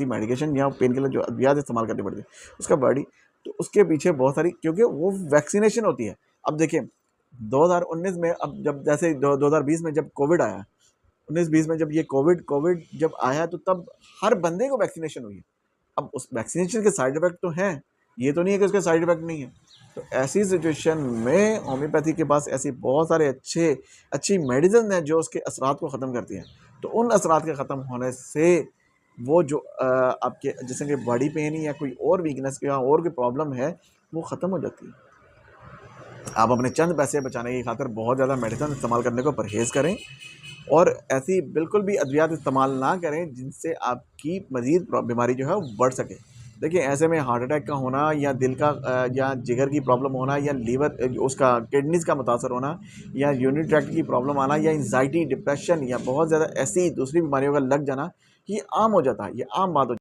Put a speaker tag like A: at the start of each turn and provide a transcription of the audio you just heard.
A: Medication या pain killer जो अद्वियात इस्तेमाल करनी पड़ती है उसका बॉडी, तो उसके पीछे बहुत सारी, क्योंकि वो वैक्सीनेशन होती है। अब देखिए 2019 में, अब जब जैसे 2020 में जब कोविड आया, 19-20 में जब ये कोविड कोविड जब आया तो तब हर बंदे को वैक्सीनेशन हुई है। अब उस वैक्सीनेशन के साइड इफेक्ट तो हैं, ये तो नहीं है कि उसके साइड इफेक्ट नहीं है। तो ऐसी सिचुएशन में होम्योपैथी के पास ऐसी बहुत सारे अच्छी मेडिसिन हैं जो उसके असरात को ख़त्म करती हैं। तो उन असरात के ख़त्म होने से वो जो आपके जैसे कि बॉडी पेन या कोई और वीकनेस या और कोई प्रॉब्लम है वो ख़त्म हो जाती है। आप अपने चंद पैसे बचाने की खातिर बहुत ज़्यादा मेडिसिन इस्तेमाल करने को परहेज़ करें और ऐसी बिल्कुल भी अद्वियात इस्तेमाल ना करें जिनसे आपकी मज़ीद बीमारी जो है वो बढ़ सके। देखिए ऐसे में हार्ट अटैक का होना या दिल का या जिगर की प्रॉब्लम होना या लीवर उसका किडनीज़ का मुतासर होना या यूरिनरी ट्रैक्ट की प्रॉब्लम आना या एंग्जायटी, डिप्रेशन या बहुत ज़्यादा ऐसी दूसरी बीमारियों का लग जाना, ये आम हो जाता है, ये आम बात हो